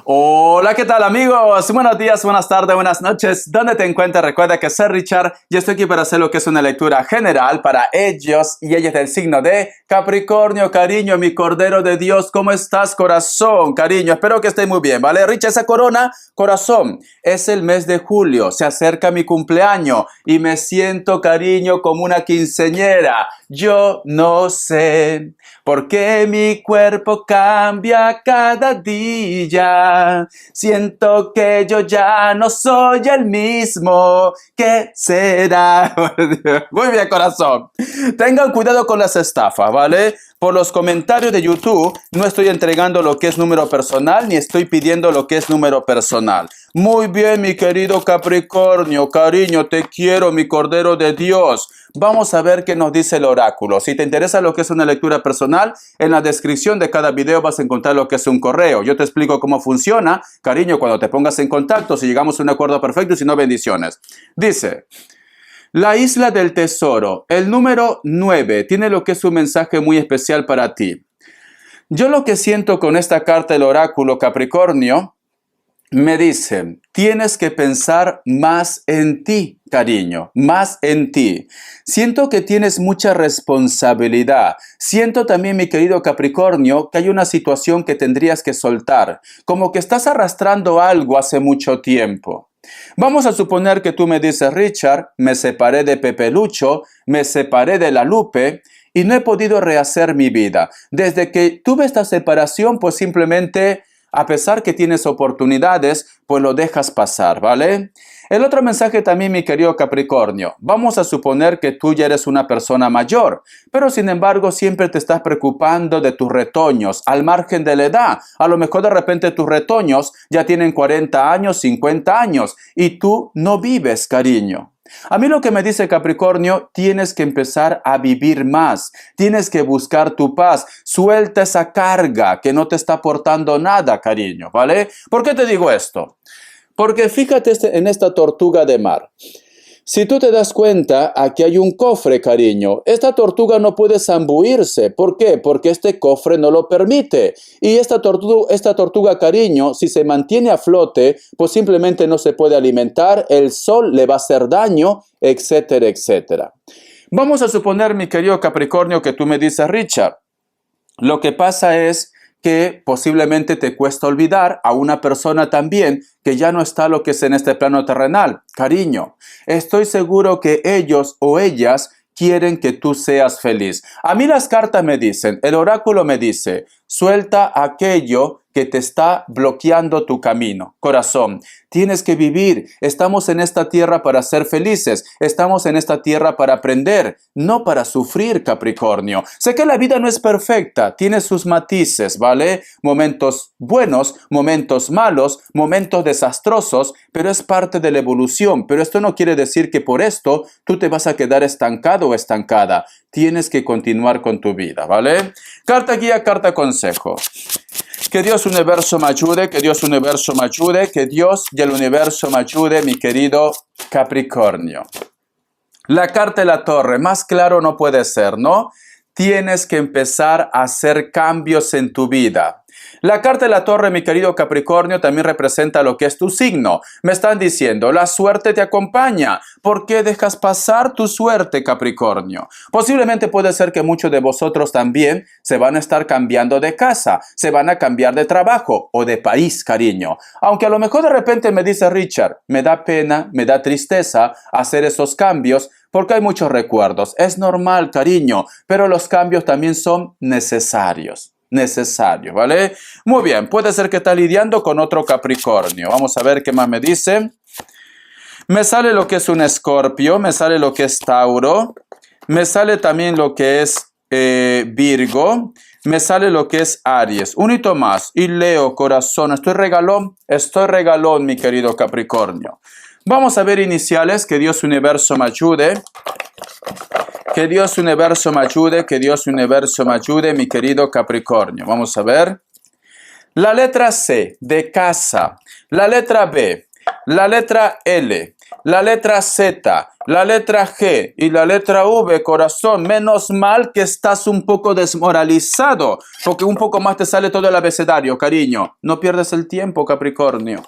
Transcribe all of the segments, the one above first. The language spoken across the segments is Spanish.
Hola, ¿qué tal amigos? Buenos días, buenas tardes, buenas noches. ¿Dónde te encuentras? Recuerda que soy Richard y estoy aquí para hacer lo que es una lectura general para ellos y ellas del signo de Capricornio. Cariño, mi cordero de Dios, ¿cómo estás, corazón? Cariño, espero que estés muy bien, ¿vale? Richard, esa corona, corazón, es el mes de julio, se acerca mi cumpleaños y me siento, cariño, como una quinceañera. Yo no sé por qué mi cuerpo cambia cada día. Siento que yo ya no soy el mismo. ¿Qué será? Muy bien, corazón. Tengan cuidado con las estafas, ¿vale? Por los comentarios de YouTube no estoy entregando lo que es número personal ni estoy pidiendo lo que es número personal. Muy bien, mi querido Capricornio, cariño, te quiero, mi cordero de Dios. Vamos a ver qué nos dice el oráculo. Si te interesa lo que es una lectura personal, en la descripción de cada video vas a encontrar lo que es un correo. Yo te explico cómo funciona, cariño, cuando te pongas en contacto, si llegamos a un acuerdo perfecto y si no, bendiciones. Dice: la isla del tesoro, el número 9, tiene lo que es un mensaje muy especial para ti. Yo lo que siento con esta carta del oráculo, Capricornio, me dicen, tienes que pensar más en ti, cariño, más en ti. Siento que tienes mucha responsabilidad. Siento también, mi querido Capricornio, que hay una situación que tendrías que soltar, como que estás arrastrando algo hace mucho tiempo. Vamos a suponer que tú me dices, Richard, me separé de Pepe Lucho, me separé de la Lupe y no he podido rehacer mi vida. Desde que tuve esta separación, pues simplemente, a pesar que tienes oportunidades, pues lo dejas pasar, ¿vale? El otro mensaje también, mi querido Capricornio. Vamos a suponer que tú ya eres una persona mayor, pero sin embargo siempre te estás preocupando de tus retoños, al margen de la edad. A lo mejor de repente tus retoños ya tienen 40 años, 50 años, y tú no vives, cariño. A mí lo que me dice Capricornio, tienes que empezar a vivir más, tienes que buscar tu paz, suelta esa carga que no te está aportando nada, cariño, ¿vale? ¿Por qué te digo esto? Porque fíjate en esta tortuga de mar. Si tú te das cuenta, aquí hay un cofre, cariño. Esta tortuga no puede zambuirse. ¿Por qué? Porque este cofre no lo permite. Y esta tortuga, cariño, si se mantiene a flote, pues simplemente no se puede alimentar, el sol le va a hacer daño, etcétera, etcétera. Vamos a suponer, mi querido Capricornio, que tú me dices, Richard, lo que pasa es que posiblemente te cuesta olvidar a una persona también que ya no está lo que es en este plano terrenal. Cariño, estoy seguro que ellos o ellas quieren que tú seas feliz. A mí las cartas me dicen, el oráculo me dice, suelta aquello que te está bloqueando tu camino. Corazón, tienes que vivir. Estamos en esta tierra para ser felices. Estamos en esta tierra para aprender, no para sufrir, Capricornio. Sé que la vida no es perfecta, tiene sus matices, ¿vale? Momentos buenos, momentos malos, momentos desastrosos, pero es parte de la evolución. Pero esto no quiere decir que por esto tú te vas a quedar estancado o estancada. Tienes que continuar con tu vida, ¿vale? Carta guía, carta consejo. Que Dios universo me ayude, que Dios universo me ayude, que Dios y el universo me ayude, mi querido Capricornio. La carta de la torre, más claro no puede ser, ¿no? Tienes que empezar a hacer cambios en tu vida. La carta de la torre, mi querido Capricornio, también representa lo que es tu signo. Me están diciendo, la suerte te acompaña. ¿Por qué dejas pasar tu suerte, Capricornio? Posiblemente puede ser que muchos de vosotros también se van a estar cambiando de casa, se van a cambiar de trabajo o de país, cariño. Aunque a lo mejor de repente me dice Richard, me da pena, me da tristeza hacer esos cambios, porque hay muchos recuerdos. Es normal, cariño, pero los cambios también son necesarios. ¿Vale? Muy bien, puede ser que está lidiando con otro Capricornio. Vamos a ver qué más me dice. Me sale lo que es un Escorpio, me sale lo que es Tauro, me sale también lo que es Virgo, me sale lo que es Aries. Un hito más. Y Leo, corazón, estoy regalón, mi querido Capricornio. Vamos a ver iniciales, que Dios universo me ayude. Que Dios universo me ayude, que Dios universo me ayude, mi querido Capricornio. Vamos a ver. La letra C, de casa. La letra B, la letra L, la letra Z, la letra G y la letra V, corazón. Menos mal que estás un poco desmoralizado, porque un poco más te sale todo el abecedario, cariño. No pierdes el tiempo, Capricornio.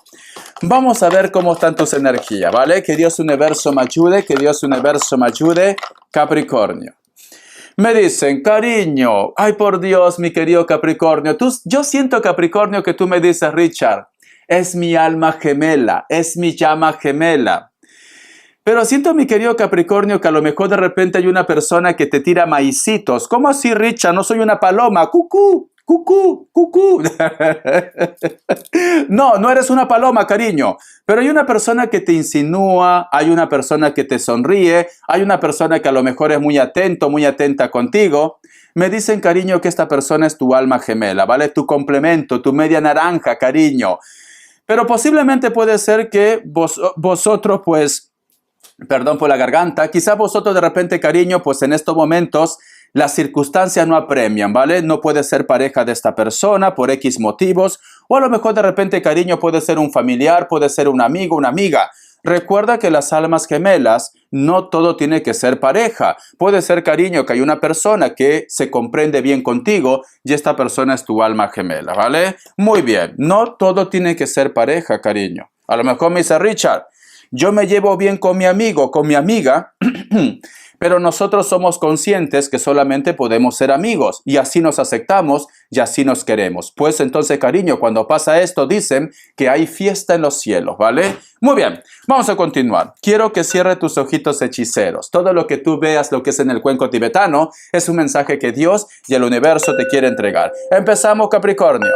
Vamos a ver cómo están tus energías, ¿vale? Que Dios universo me ayude, que Dios universo me ayude, Capricornio. Me dicen, cariño, ay por Dios, mi querido Capricornio, yo siento, Capricornio, que tú me dices, Richard, es mi alma gemela, es mi llama gemela. Pero siento, mi querido Capricornio, que a lo mejor de repente hay una persona que te tira maicitos. ¿Cómo así, Richard? No soy una paloma. ¡Cucú! ¡Cucú! ¡Cucú! No, no eres una paloma, cariño. Pero hay una persona que te insinúa, hay una persona que te sonríe, hay una persona que a lo mejor es muy atento, muy atenta contigo. Me dicen, cariño, que esta persona es tu alma gemela, ¿vale? Tu complemento, tu media naranja, cariño. Pero posiblemente puede ser que vosotros, pues, perdón por la garganta, quizás vosotros de repente, cariño, pues en estos momentos las circunstancias no apremian, ¿vale? No puede ser pareja de esta persona por X motivos, o a lo mejor de repente, cariño, puede ser un familiar, puede ser un amigo, una amiga. Recuerda que las almas gemelas no todo tiene que ser pareja. Puede ser, cariño, que hay una persona que se comprende bien contigo y esta persona es tu alma gemela, ¿vale? Muy bien, no todo tiene que ser pareja, cariño. A lo mejor me dice, Richard, yo me llevo bien con mi amigo, con mi amiga, pero nosotros somos conscientes que solamente podemos ser amigos y así nos aceptamos y así nos queremos. Pues entonces, cariño, cuando pasa esto, dicen que hay fiesta en los cielos, ¿vale? Muy bien, vamos a continuar. Quiero que cierre tus ojitos hechiceros. Todo lo que tú veas, lo que es en el cuenco tibetano, es un mensaje que Dios y el universo te quiere entregar. Empezamos, Capricornio.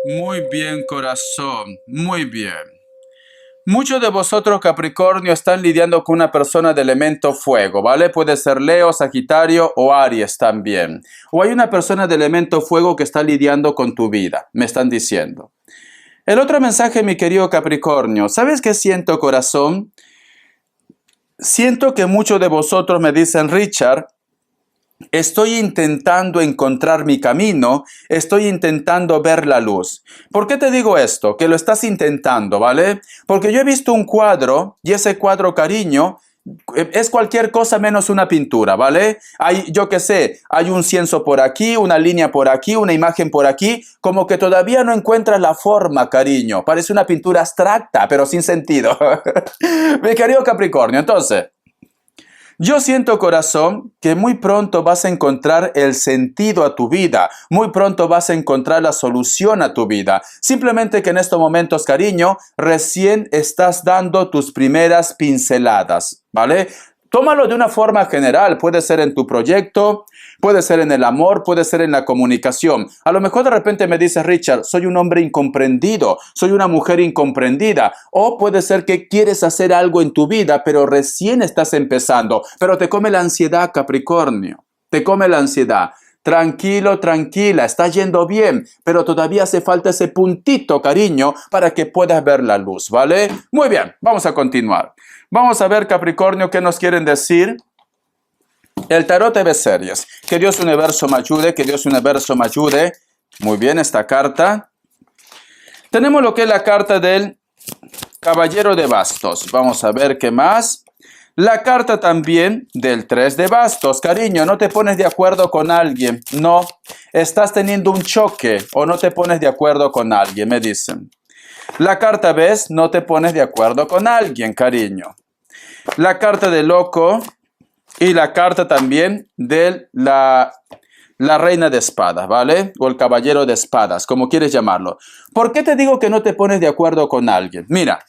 Muy bien, corazón, muy bien. Muchos de vosotros, Capricornio, están lidiando con una persona de elemento fuego, ¿vale? Puede ser Leo, Sagitario o Aries también. O hay una persona de elemento fuego que está lidiando con tu vida, me están diciendo. El otro mensaje, mi querido Capricornio, ¿sabes qué siento, corazón? Siento que muchos de vosotros me dicen, Richard, estoy intentando encontrar mi camino, estoy intentando ver la luz. ¿Por qué te digo esto? Que lo estás intentando, ¿vale? Porque yo he visto un cuadro y ese cuadro, cariño, es cualquier cosa menos una pintura, ¿vale? Hay, yo qué sé, hay un cienzo por aquí, una línea por aquí, una imagen por aquí, como que todavía no encuentras la forma, cariño. Parece una pintura abstracta, pero sin sentido. Mi querido Capricornio, entonces, yo siento, corazón, que muy pronto vas a encontrar el sentido a tu vida, muy pronto vas a encontrar la solución a tu vida. Simplemente que en estos momentos, cariño, recién estás dando tus primeras pinceladas, ¿vale? Tómalo de una forma general, puede ser en tu proyecto, puede ser en el amor, puede ser en la comunicación. A lo mejor de repente me dices, Richard, soy un hombre incomprendido, soy una mujer incomprendida. O puede ser que quieres hacer algo en tu vida, pero recién estás empezando. Pero te come la ansiedad, Capricornio, te come la ansiedad. Tranquilo, tranquila, está yendo bien, pero todavía hace falta ese puntito, cariño, para que puedas ver la luz, ¿vale? Muy bien, vamos a continuar. Vamos a ver, Capricornio, qué nos quieren decir. El tarot de series. Que Dios universo me ayude, que Dios universo me ayude. Muy bien, esta carta. Tenemos lo que es la carta del Caballero de Bastos. Vamos a ver qué más. La carta también del 3 de bastos. Cariño, no te pones de acuerdo con alguien. No, estás teniendo un choque o no te pones de acuerdo con alguien, me dicen. La carta, ¿ves? No te pones de acuerdo con alguien, cariño. La carta del loco y la carta también de la reina de espadas, ¿vale? O el caballero de espadas, como quieres llamarlo. ¿Por qué te digo que no te pones de acuerdo con alguien? Mira.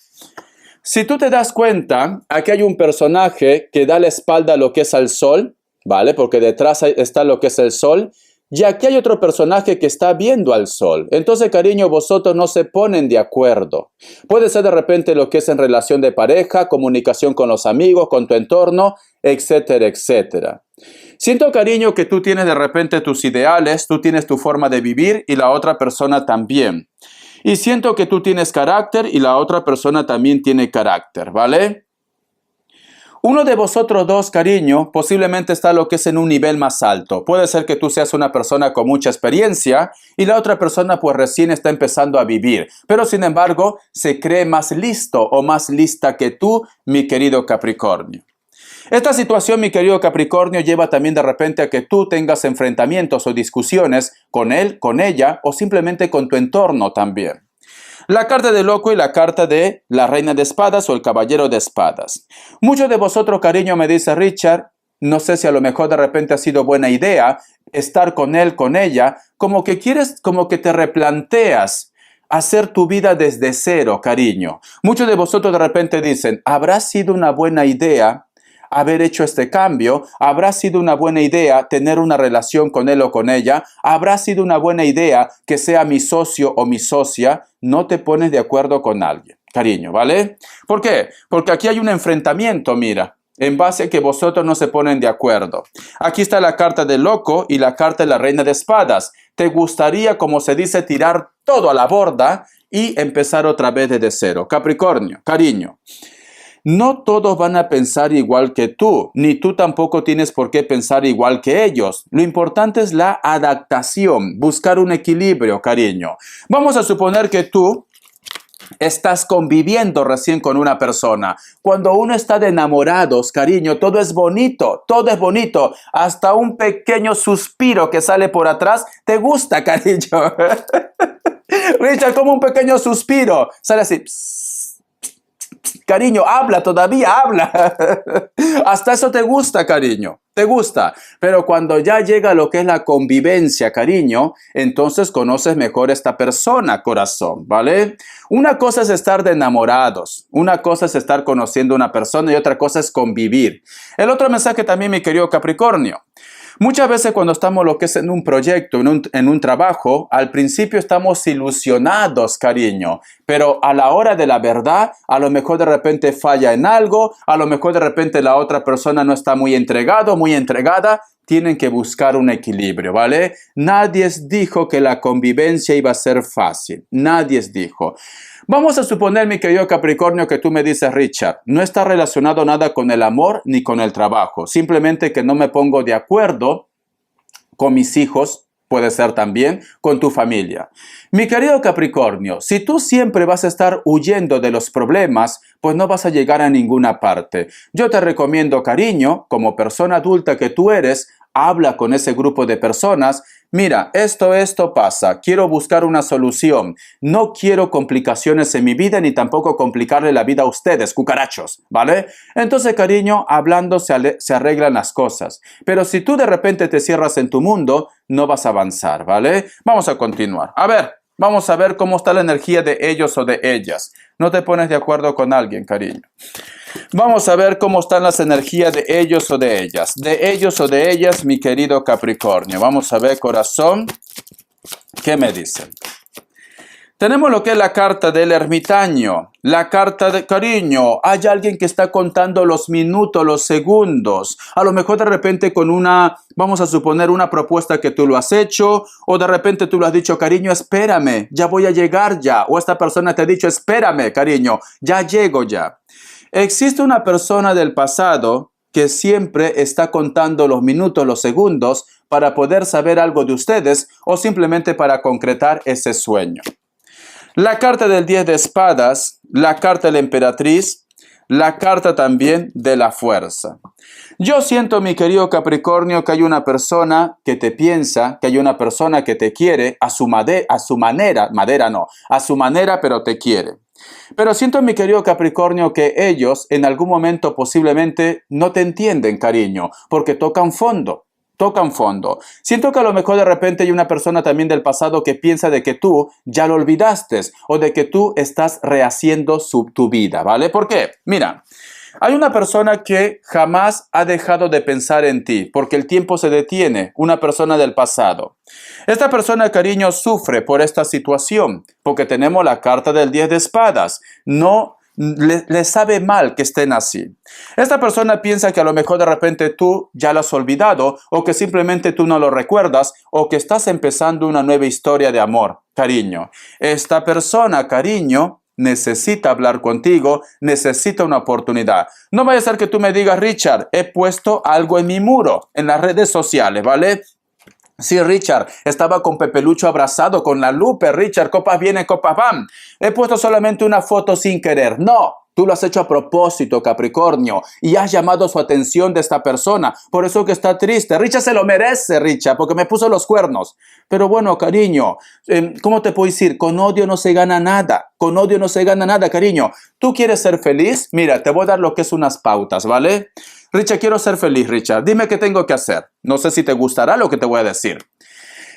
Si tú te das cuenta, aquí hay un personaje que da la espalda a lo que es al sol, ¿vale? Porque detrás está lo que es el sol. y aquí hay otro personaje que está viendo al sol. Entonces, cariño, vosotros no se ponen de acuerdo. Puede ser de repente lo que es en relación de pareja, comunicación con los amigos, con tu entorno, etcétera, etcétera. Siento, cariño, que tú tienes de repente tus ideales, tú tienes tu forma de vivir y la otra persona también. Y siento que tú tienes carácter y la otra persona también tiene carácter, ¿vale? Uno de vosotros dos, cariño, posiblemente está lo que es en un nivel más alto. Puede ser que tú seas una persona con mucha experiencia y la otra persona pues recién está empezando a vivir. Pero sin embargo, se cree más listo o más lista que tú, mi querido Capricornio. Esta situación, mi querido Capricornio, lleva también de repente a que tú tengas enfrentamientos o discusiones con él, con ella o simplemente con tu entorno también. La carta del loco y la carta de la reina de espadas o el caballero de espadas. Muchos de vosotros, cariño, me dice Richard, no sé si a lo mejor de repente ha sido buena idea estar con él, con ella, como que quieres, como que te replanteas hacer tu vida desde cero, cariño. Muchos de vosotros de repente dicen, ¿habrá sido una buena idea haber hecho este cambio? ¿Habrá sido una buena idea tener una relación con él o con ella? ¿Habrá sido una buena idea que sea mi socio o mi socia? No te pones de acuerdo con alguien, cariño, ¿vale? ¿Por qué? Porque aquí hay un enfrentamiento, mira, en base a que vosotros no se ponen de acuerdo. Aquí está la carta del loco y la carta de la reina de espadas. Te gustaría, como se dice, tirar todo a la borda y empezar otra vez desde cero. Capricornio, cariño. No todos van a pensar igual que tú, ni tú tampoco tienes por qué pensar igual que ellos. Lo importante es la adaptación, buscar un equilibrio, cariño. Vamos a suponer que tú estás conviviendo recién con una persona. Cuando uno está de enamorados, cariño, todo es bonito, hasta un pequeño suspiro que sale por atrás, te gusta, cariño. Richard, como un pequeño suspiro, sale así. Cariño, habla, todavía habla. Hasta eso te gusta, cariño. Te gusta. Pero cuando ya llega lo que es la convivencia, cariño, entonces conoces mejor a esta persona, corazón, ¿vale? Una cosa es estar de enamorados. Una cosa es estar conociendo a una persona y otra cosa es convivir. El otro mensaje también, mi querido Capricornio. Muchas veces cuando estamos lo que es en un proyecto, en un trabajo, al principio estamos ilusionados, cariño, pero a la hora de la verdad, a lo mejor de repente falla en algo, a lo mejor de repente la otra persona no está muy entregado, muy entregada, tienen que buscar un equilibrio, ¿vale? Nadie dijo que la convivencia iba a ser fácil, nadie dijo. Vamos a suponer, mi querido Capricornio, que tú me dices, Richard, no está relacionado nada con el amor ni con el trabajo. Simplemente que no me pongo de acuerdo con mis hijos, puede ser también con tu familia. Mi querido Capricornio, si tú siempre vas a estar huyendo de los problemas, pues no vas a llegar a ninguna parte. Yo te recomiendo, cariño, como persona adulta que tú eres, habla con ese grupo de personas. Mira, esto pasa, quiero buscar una solución, no quiero complicaciones en mi vida ni tampoco complicarle la vida a ustedes, cucarachos, ¿vale? Entonces, cariño, hablando se arreglan las cosas, pero si tú de repente te cierras en tu mundo, no vas a avanzar, ¿vale? Vamos a continuar. A ver, vamos a ver cómo está la energía de ellos o de ellas. No te pones de acuerdo con alguien, cariño. Vamos a ver cómo están las energías de ellos o de ellas. De ellos o de ellas, mi querido Capricornio. Vamos a ver, corazón, ¿qué me dicen? Tenemos lo que es la carta del ermitaño, la carta de cariño. Hay alguien que está contando los minutos, los segundos. A lo mejor de repente con una, vamos a suponer, una propuesta que tú lo has hecho, o de repente tú lo has dicho, cariño, espérame, ya voy a llegar ya. O esta persona te ha dicho, espérame, cariño, ya llego ya. Existe una persona del pasado que siempre está contando los minutos, los segundos, para poder saber algo de ustedes o simplemente para concretar ese sueño. La carta del 10 de espadas, la carta de la emperatriz, la carta también de la fuerza. Yo siento, mi querido Capricornio, que hay una persona que te piensa, que hay una persona que te quiere a su manera, pero te quiere. Pero siento, mi querido Capricornio, que ellos en algún momento posiblemente no te entienden, cariño, porque tocan fondo. Siento que a lo mejor de repente hay una persona también del pasado que piensa de que tú ya lo olvidaste o de que tú estás rehaciendo tu vida, ¿vale? ¿Por qué? Mira, Hay una persona que jamás ha dejado de pensar en ti, porque el tiempo se detiene, una persona del pasado. Esta persona, cariño, sufre por esta situación, porque tenemos la carta del 10 de espadas. No le sabe mal que estén así. Esta persona piensa que a lo mejor de repente tú ya lo has olvidado, o que simplemente tú no lo recuerdas, o que estás empezando una nueva historia de amor, cariño. Esta persona, cariño, necesita hablar contigo, necesita una oportunidad. No vaya a ser que tú me digas, Richard, he puesto algo en mi muro, en las redes sociales, ¿vale? Sí, Richard, estaba con Pepe Lucho abrazado con la Lupe, Richard, copas vienen, copas van. He puesto solamente una foto sin querer. No, tú lo has hecho a propósito, Capricornio, y has llamado su atención de esta persona. Por eso que está triste. Richard se lo merece, Richard, porque me puso los cuernos. Pero bueno, cariño, ¿cómo te puedo decir? Con odio no se gana nada. Con odio no se gana nada, cariño. ¿Tú quieres ser feliz? Mira, te voy a dar lo que es unas pautas, ¿vale? Richard, quiero ser feliz, Richard. Dime qué tengo que hacer. No sé si te gustará lo que te voy a decir.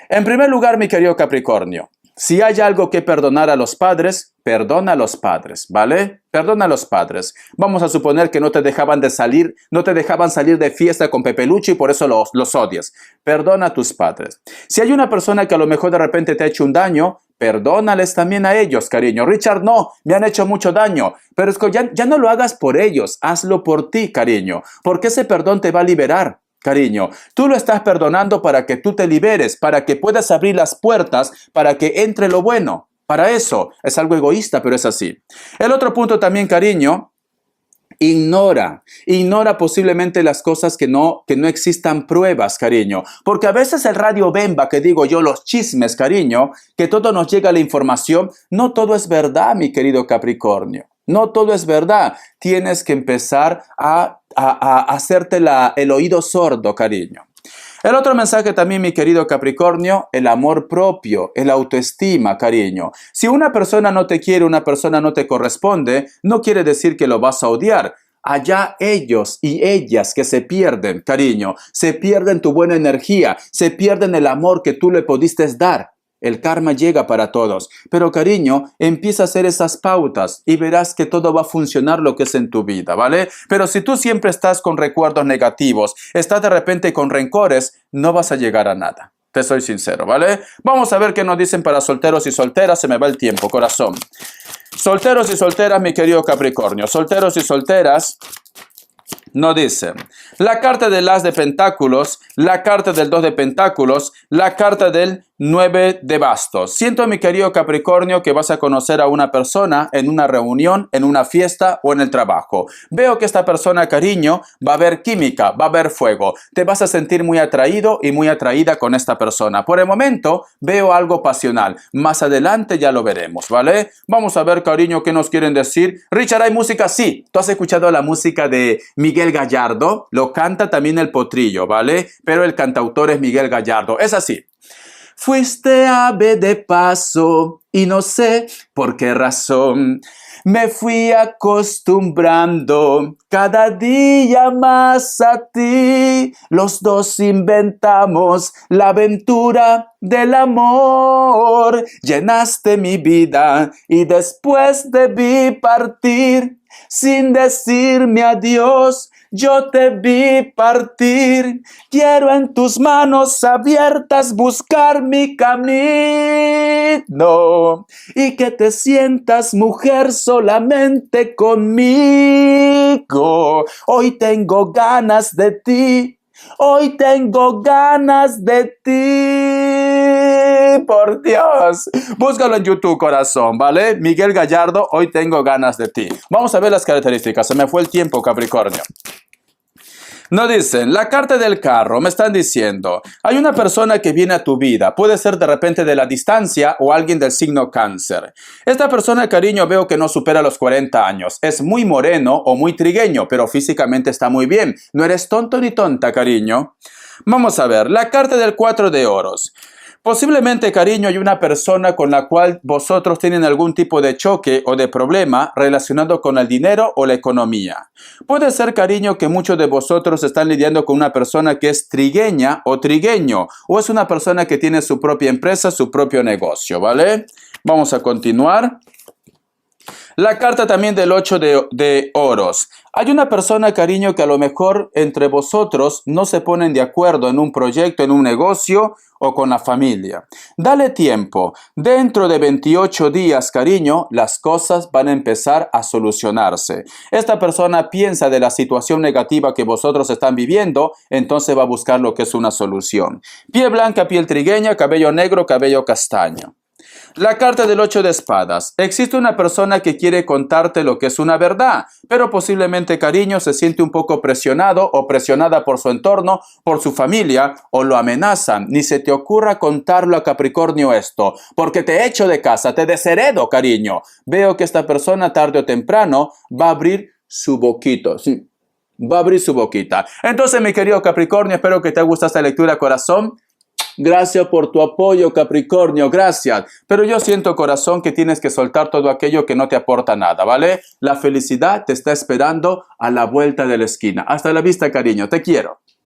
En primer lugar, mi querido Capricornio, si hay algo que perdonar a los padres, perdona a los padres, ¿vale? Perdona a los padres. Vamos a suponer que no te dejaban salir de fiesta con Pepe Lucho y por eso los odias. Perdona a tus padres. Si hay una persona que a lo mejor de repente te ha hecho un daño, perdónales también a ellos, cariño. Richard, no, me han hecho mucho daño. Pero es que ya no lo hagas por ellos, hazlo por ti, cariño. Porque ese perdón te va a liberar. Cariño, tú lo estás perdonando para que tú te liberes, para que puedas abrir las puertas, para que entre lo bueno. Para eso, es algo egoísta, pero es así. El otro punto también, cariño, ignora posiblemente las cosas que no existan pruebas, cariño. Porque a veces el radio bemba, que digo yo, los chismes, cariño, que todo nos llega la información, no todo es verdad, mi querido Capricornio. No todo es verdad. Tienes que empezar a hacerte el oído sordo, cariño. El otro mensaje también, mi querido Capricornio, el amor propio, el autoestima, cariño. Si una persona no te quiere, una persona no te corresponde, no quiere decir que lo vas a odiar. Allá ellos y ellas que se pierden, cariño, se pierden tu buena energía, se pierden el amor que tú le pudiste dar. El karma llega para todos, pero cariño, empieza a hacer esas pautas y verás que todo va a funcionar lo que es en tu vida, ¿vale? Pero si tú siempre estás con recuerdos negativos, estás de repente con rencores, no vas a llegar a nada. Te soy sincero, ¿vale? Vamos a ver qué nos dicen para solteros y solteras. Se me va el tiempo, corazón. Solteros y solteras, mi querido Capricornio. Solteros y solteras. No dicen la carta del as de pentáculos, la carta del 2 de pentáculos, la carta del 9 de bastos. Siento, mi querido Capricornio, que vas a conocer a una persona en una reunión, en una fiesta o en el trabajo. Veo que esta persona, cariño, va a haber química, va a haber fuego. Te vas a sentir muy atraído y muy atraída con esta persona. Por el momento, veo algo pasional. Más adelante ya lo veremos, ¿vale? Vamos a ver, cariño, qué nos quieren decir. Richard, ¿hay música? Sí. ¿Tú has escuchado la música de Miguel Gallardo? Lo canta también el Potrillo, ¿vale? Pero el cantautor es Miguel Gallardo. Es así. Fuiste ave de paso y no sé por qué razón me fui acostumbrando cada día más a ti. Los dos inventamos la aventura del amor. Llenaste mi vida y después debí partir sin decirme adiós. Yo te vi partir, quiero en tus manos abiertas buscar mi camino y que te sientas mujer solamente conmigo. Hoy tengo ganas de ti, hoy tengo ganas de ti, por Dios. Búscalo en YouTube, corazón, ¿vale? Miguel Gallardo, hoy tengo ganas de ti. Vamos a ver las características. Se me fue el tiempo, Capricornio. No dicen, la carta del carro, me están diciendo, hay una persona que viene a tu vida, puede ser de repente de la distancia o alguien del signo cáncer. Esta persona, cariño, veo que no supera los 40 años, es muy moreno o muy trigueño, pero físicamente está muy bien. No eres tonto ni tonta, cariño. Vamos a ver, la carta del 4 de oros. Posiblemente, cariño, hay una persona con la cual vosotros tienen algún tipo de choque o de problema relacionado con el dinero o la economía. Puede ser, cariño, que muchos de vosotros están lidiando con una persona que es trigueña o trigueño, o es una persona que tiene su propia empresa, su propio negocio, ¿vale? Vamos a continuar. La carta también del 8 de oros. Hay una persona, cariño, que a lo mejor entre vosotros no se ponen de acuerdo en un proyecto, en un negocio o con la familia. Dale tiempo. Dentro de 28 días, cariño, las cosas van a empezar a solucionarse. Esta persona piensa de la situación negativa que vosotros están viviendo, entonces va a buscar lo que es una solución. Piel blanca, piel trigueña, cabello negro, cabello castaño. La carta del 8 de espadas. Existe una persona que quiere contarte lo que es una verdad, pero posiblemente, cariño, se siente un poco presionado o presionada por su entorno, por su familia, o lo amenazan. Ni se te ocurra contarlo a Capricornio esto, porque te echo de casa, te desheredo, cariño. Veo que esta persona tarde o temprano va a abrir su boquito, sí, va a abrir su boquita. Entonces, mi querido Capricornio, espero que te guste esta lectura, corazón. Gracias por tu apoyo, Capricornio, gracias. Pero yo siento, corazón, que tienes que soltar todo aquello que no te aporta nada, ¿vale? La felicidad te está esperando a la vuelta de la esquina. Hasta la vista, cariño, te quiero.